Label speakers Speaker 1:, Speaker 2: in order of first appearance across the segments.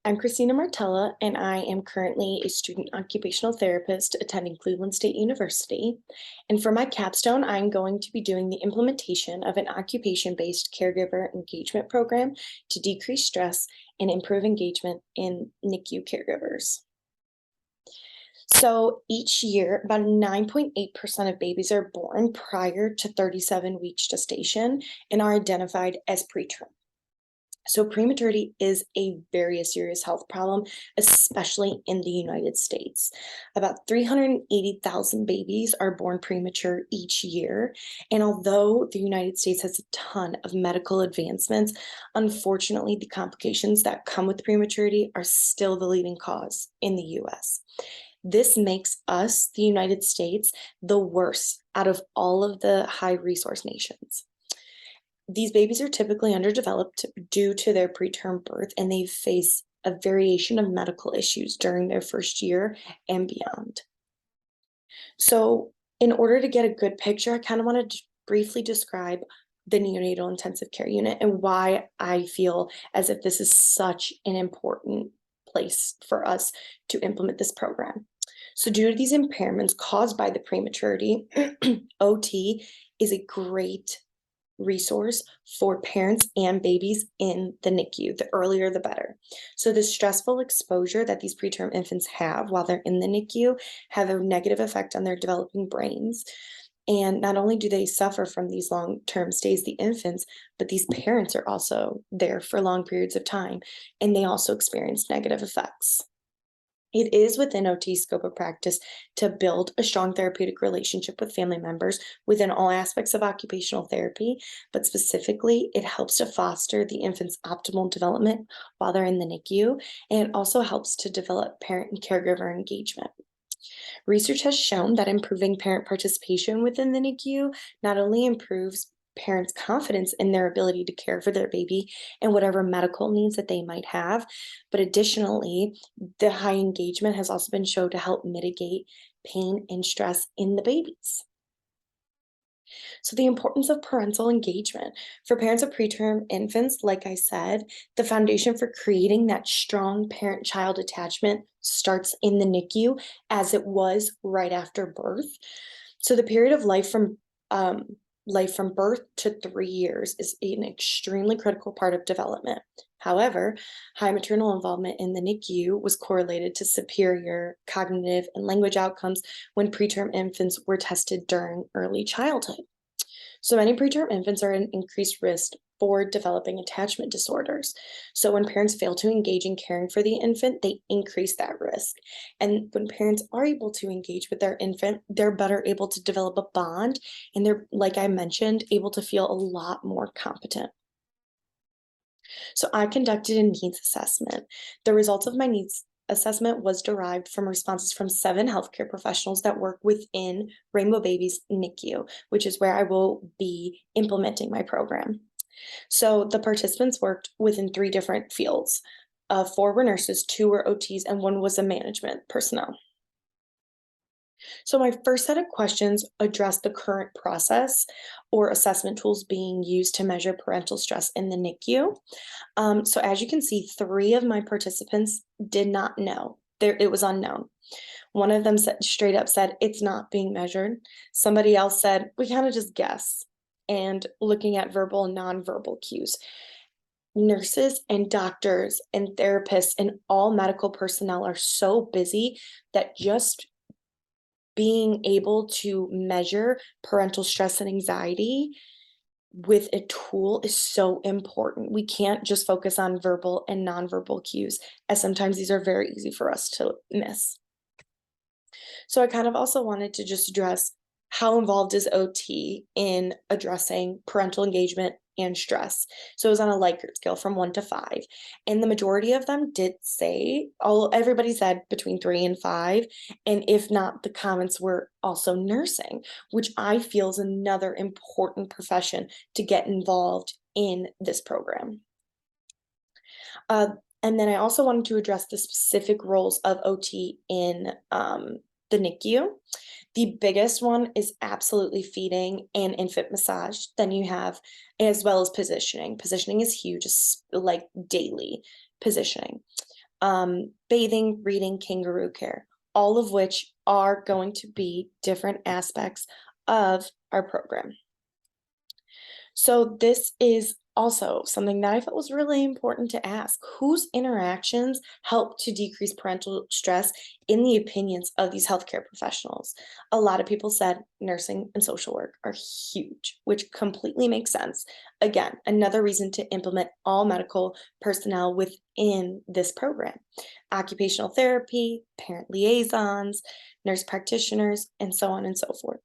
Speaker 1: I'm Christina Martella, and I am currently a student occupational therapist attending Cleveland State University. And for my capstone, I'm going to be doing the implementation of an occupation-based caregiver engagement program to decrease stress and improve engagement in NICU caregivers. So each year, about 9.8% of babies are born prior to 37 weeks gestation and are identified as preterm. So prematurity is a very serious health problem, especially in the United States. About 380,000 babies are born premature each year. And although the United States has a ton of medical advancements, unfortunately, the complications that come with prematurity are still the leading cause in the US. This makes us, the United States, the worst out of all of the high resource nations. These babies are typically underdeveloped due to their preterm birth, and they face a variation of medical issues during their first year and beyond. So, in order to get a good picture, I kind of want to briefly describe the neonatal intensive care unit and why I feel as if this is such an important place for us to implement this program. So, due to these impairments caused by the prematurity, OT is a great resource for parents and babies in the NICU. The earlier, the better. So the stressful exposure that these preterm infants have while they're in the NICU have a negative effect on their developing brains. And not only do they suffer from these long-term stays, the infants, but these parents are also there for long periods of time, and they also experience negative effects. It is within OT's scope of practice to build a strong therapeutic relationship with family members within all aspects of occupational therapy, but specifically, it helps to foster the infant's optimal development while they're in the NICU, and it also helps to develop parent and caregiver engagement. Research has shown that improving parent participation within the NICU not only improves parents' confidence in their ability to care for their baby and whatever medical needs that they might have, but additionally, the high engagement has also been shown to help mitigate pain and stress in the babies. So, the importance of parental engagement. For parents of preterm infants, like I said, the foundation for creating that strong parent child attachment starts in the NICU as it was right after birth. So, the period of life from birth to 3 years is an extremely critical part of development. However, high maternal involvement in the NICU was correlated to superior cognitive and language outcomes when preterm infants were tested during early childhood. So many preterm infants are at increased risk for developing attachment disorders. So when parents fail to engage in caring for the infant, they increase that risk. And when parents are able to engage with their infant, they're better able to develop a bond, and they're, like I mentioned, able to feel a lot more competent. So I conducted a needs assessment. The results of my needs assessment was derived from responses from 7 healthcare professionals that work within Rainbow Babies NICU, which is where I will be implementing my program. So the participants worked within 3 different fields. 4 were nurses, 2 were OTs, and 1 was a management personnel. So my first set of questions addressed the current process or assessment tools being used to measure parental stress in the NICU. So as you can see, 3 of my participants did not know. It was unknown. One of them said, straight up said, it's not being measured. Somebody else said, we kind of just guess. And looking at verbal and nonverbal cues. Nurses and doctors and therapists and all medical personnel are so busy that just being able to measure parental stress and anxiety with a tool is so important. We can't just focus on verbal and nonverbal cues, as sometimes these are very easy for us to miss. So I kind of also wanted to just address how involved is OT in addressing parental engagement and stress. So it was on a Likert scale from 1 to 5. And the majority of them did say, everybody said between 3 and 5. And if not, the comments were also nursing, which I feel is another important profession to get involved in this program. Uh, and then I also wanted to address the specific roles of OT in the NICU. The biggest one is absolutely feeding and infant massage. Then you have, as well as positioning. Positioning is huge, like daily positioning. bathing, reading, kangaroo care, all of which are going to be different aspects of our program. So this is also something that I felt was really important to ask. Whose interactions help to decrease parental stress in the opinions of these healthcare professionals? A lot of people said nursing and social work are huge, which completely makes sense. Again, another reason to implement all medical personnel within this program. Occupational therapy, parent liaisons, nurse practitioners, and so on and so forth.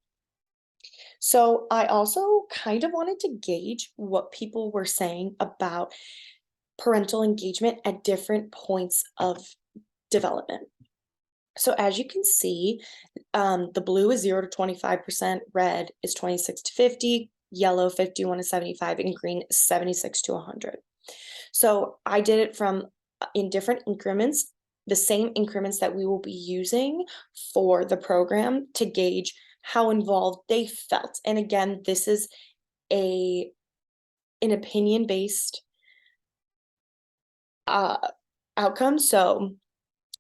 Speaker 1: So I also kind of wanted to gauge what people were saying about parental engagement at different points of development. So as you can see, the blue is 0 to 25%, red is 26 to 50, yellow 51 to 75, and green is 76 to 100. So I did it from in different increments, the same increments that we will be using for the program to gauge how involved they felt. And again, this is an opinion-based outcome, so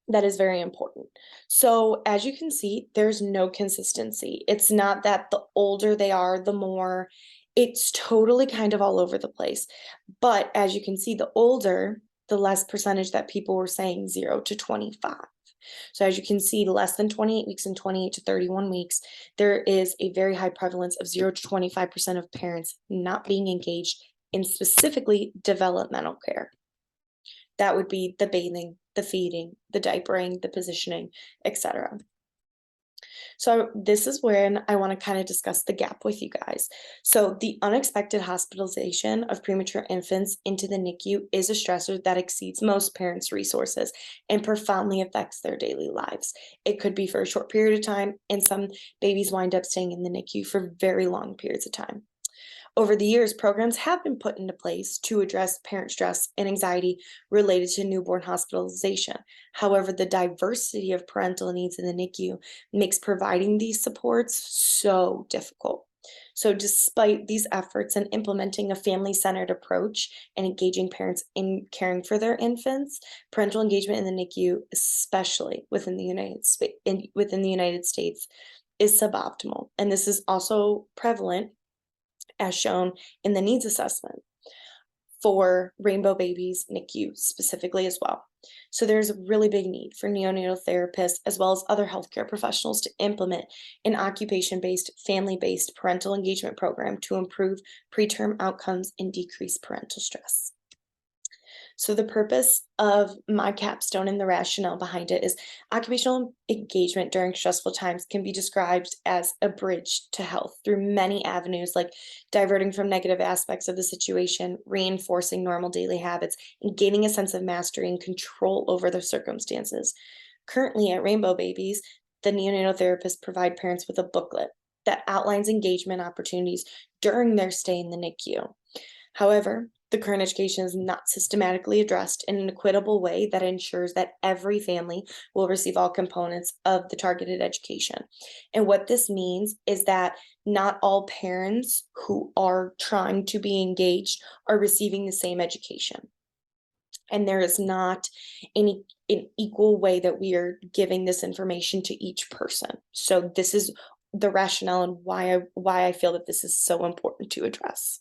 Speaker 1: that is very important. So as you can see, there's no consistency. It's not that the older they are, the more, it's totally kind of all over the place. But as you can see, the older, the less percentage that people were saying 0 to 25. So as you can see, less than 28 weeks and 28 to 31 weeks, there is a very high prevalence of 0 to 25% of parents not being engaged in specifically developmental care. That would be the bathing, the feeding, the diapering, the positioning, etc. So this is when I want to kind of discuss the gap with you guys. So the unexpected hospitalization of premature infants into the NICU is a stressor that exceeds most parents' resources and profoundly affects their daily lives. It could be for a short period of time, and some babies wind up staying in the NICU for very long periods of time. Over the years, programs have been put into place to address parent stress and anxiety related to newborn hospitalization. However, the diversity of parental needs in the NICU makes providing these supports so difficult. So, despite these efforts in implementing a family centered approach and engaging parents in caring for their infants, parental engagement in the NICU, especially within the United States, is suboptimal. And this is also prevalent as shown in the needs assessment for Rainbow Babies NICU specifically as well. So there's a really big need for neonatal therapists as well as other healthcare professionals to implement an occupation-based, family-based parental engagement program to improve preterm outcomes and decrease parental stress. So the purpose of my capstone and the rationale behind it is occupational engagement during stressful times can be described as a bridge to health through many avenues, like diverting from negative aspects of the situation, reinforcing normal daily habits, and gaining a sense of mastery and control over their circumstances. Currently at Rainbow Babies, the neonatal therapists provide parents with a booklet that outlines engagement opportunities during their stay in the NICU. However, the current education is not systematically addressed in an equitable way that ensures that every family will receive all components of the targeted education. And what this means is that not all parents who are trying to be engaged are receiving the same education. And there is not an equal way that we are giving this information to each person. So this is the rationale and why I feel that this is so important to address.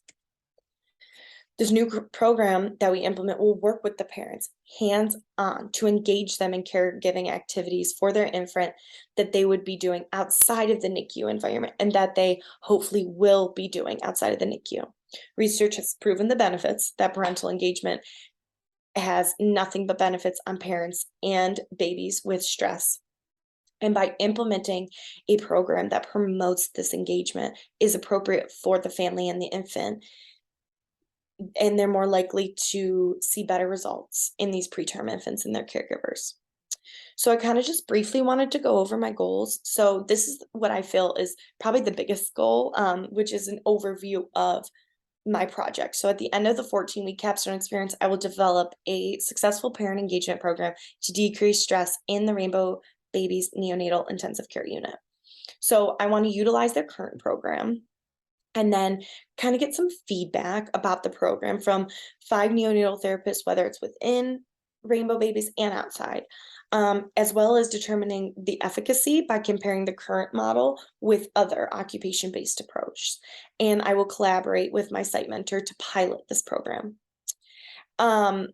Speaker 1: This new program that we implement will work with the parents hands-on to engage them in caregiving activities for their infant that they would be doing outside of the NICU environment and that they hopefully will be doing outside of the NICU. Research has proven the benefits that parental engagement has nothing but benefits on parents and babies with stress. And by implementing a program that promotes this engagement is appropriate for the family and the infant, and they're more likely to see better results in these preterm infants and their caregivers. So I kind of just briefly wanted to go over my goals. So this is what I feel is probably the biggest goal, which is an overview of my project. So at the end of the 14-week capstone experience, I will develop a successful parent engagement program to decrease stress in the Rainbow Babies Neonatal Intensive Care Unit. So I want to utilize their current program and then kind of get some feedback about the program from 5 neonatal therapists, whether it's within rainbow babies and outside, as well as determining the efficacy by comparing the current model with other occupation-based approaches. And I will collaborate with my site mentor to pilot this program. Um,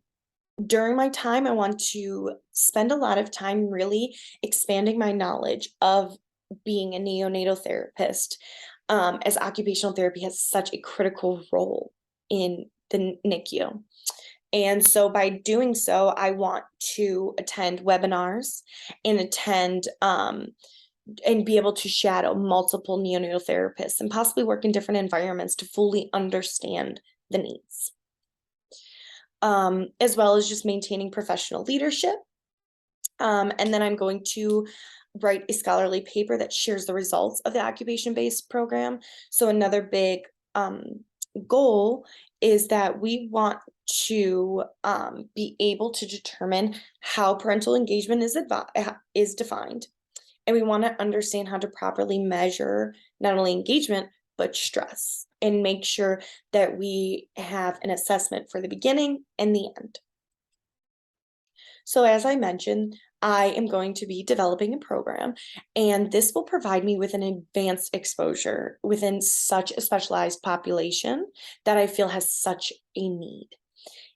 Speaker 1: During my time, I want to spend a lot of time really expanding my knowledge of being a neonatal therapist, as occupational therapy has such a critical role in the NICU. And so by doing so, I want to attend webinars and attend and be able to shadow multiple neonatal therapists and possibly work in different environments to fully understand the needs. As well as just maintaining professional leadership. And then I'm going to write a scholarly paper that shares the results of the occupation-based program. So another big goal is that we want to be able to determine how parental engagement is defined. And we want to understand how to properly measure not only engagement, but stress, and make sure that we have an assessment for the beginning and the end. So as I mentioned, I am going to be developing a program, and this will provide me with an advanced exposure within such a specialized population that I feel has such a need.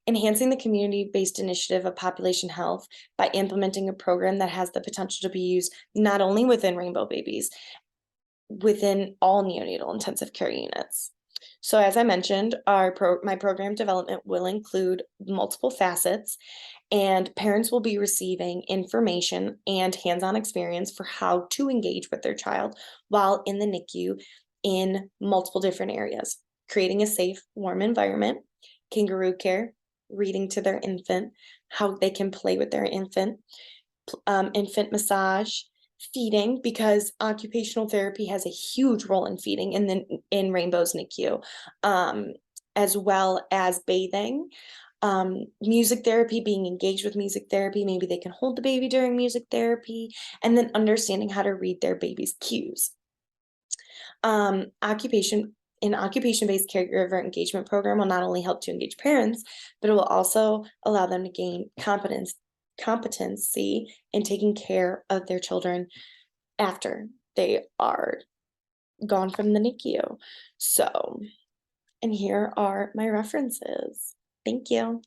Speaker 1: Enhancing the community-based initiative of population health by implementing a program that has the potential to be used not only within rainbow babies, within all neonatal intensive care units. So as I mentioned, my program development will include multiple facets, and parents will be receiving information and hands-on experience for how to engage with their child while in the NICU in multiple different areas, creating a safe, warm environment, kangaroo care, reading to their infant, how they can play with their infant, infant massage, feeding, because occupational therapy has a huge role in feeding in Rainbow's NICU, as well as bathing, music therapy, being engaged with music therapy. Maybe they can hold the baby during music therapy, and then understanding how to read their baby's cues. An occupation-based caregiver engagement program will not only help to engage parents, but it will also allow them to gain competency in taking care of their children after they are gone from the NICU. So, and here are my references. Thank you.